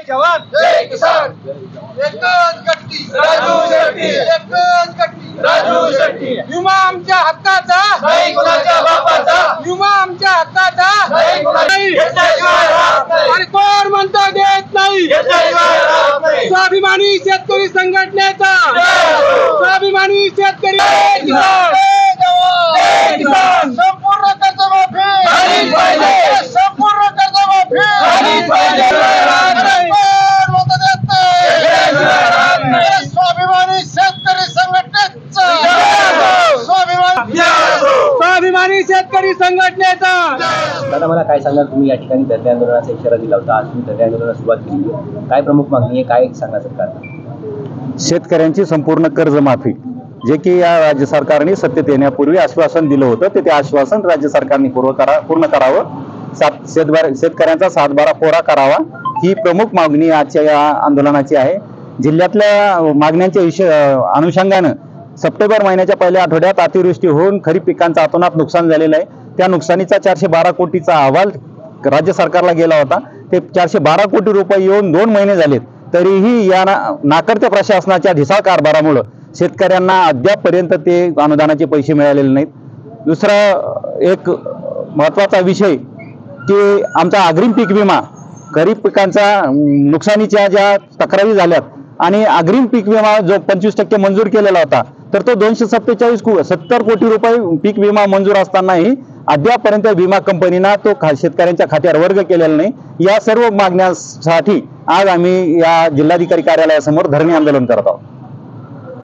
जवान जय किसान एकच गट्टी राजू शेट्टी एकच गट्टी राजू शेट्टी विमा आमच्या हक्काचा नाही कुणाच्या बापाचा विमा आमच्या हक्काचा नाही कुणाच्या घेतल्याशिवाय राहत नाही आणि कोण म्हणतो देत नाही घेतल्याशिवाय राहत नाही स्वाभिमानी शेतकरी संघटनेचा जय हो. स्वाभिमानी शेतकरी जय किसान. जय किसान. संपूर्ण कर्जमाफी झालीच पाहिजे. संपूर्ण कर्जमाफी झालीच पाहिजे. कोण म्हणतो देत घेतल्याशिवाय राहत नाही नाही. स्वाभिमानी शेतकरी संघटनेचा जय हो. स्वाभिमानी शेतकरी संघटनेचा दादा मला काय सांगाल, तुम्ही या ठिकाणी धरणे आंदोलनाचा इशारा दिला होता, आज तुम्ही धरणे आंदोलनाला सुरुवात केली, काय प्रमुख मागणी आहे, काय सांगा सरकारला? शेतकऱ्यांची संपूर्ण कर्जमाफी जे की या राज्य सरकारने सत्तेत येण्यापूर्वी आश्वासन दिलं होतं ते आश्वासन राज्य सरकारने पूर्ण करावं, शेतकऱ्यांचा 7/12 कोरा करावा, ही प्रमुख मागणी आजच्या या आंदोलनाची आहे. जिल्ह्यातल्या मागण्यांच्या अनुषंगानं सप्टेंबर महिन्याच्या पहिल्या आठवड्यात अतिवृष्टी होऊन खरीप पिकांचं अतोनात नुकसान झालेलं आहे. त्या नुकसानीचा 412 कोटीचा अहवाल राज्य सरकारला गेला होता. ते 412 कोटी रुपये येऊन 2 महिने झालेत, तरीही या नाकर्त्या प्रशासनाच्या ढिसाळ कारभारामुळं शेतकऱ्यांना अद्यापपर्यंत ते अनुदानाचे पैसे मिळालेले नाहीत. दुसरा एक महत्त्वाचा विषय की आमचा अग्रिम पीक विमा, खरीप पिकांचा नुकसानीच्या ज्या तक्रारी झाल्यात आणि अग्रिम पीक विमा जो 25% मंजूर केलेला होता, तर तो 270 कोटी रुपये पीक विमा मंजूर असतानाही अद्यापर्यंत विमा कंपनीना तो शेतकऱ्यांच्या खात्यावर वर्ग केलेला नाही. या सर्व मागण्यासाठी आज आम्ही या जिल्हाधिकारी कार्यालयासमोर धरणे आंदोलन करत आहोत.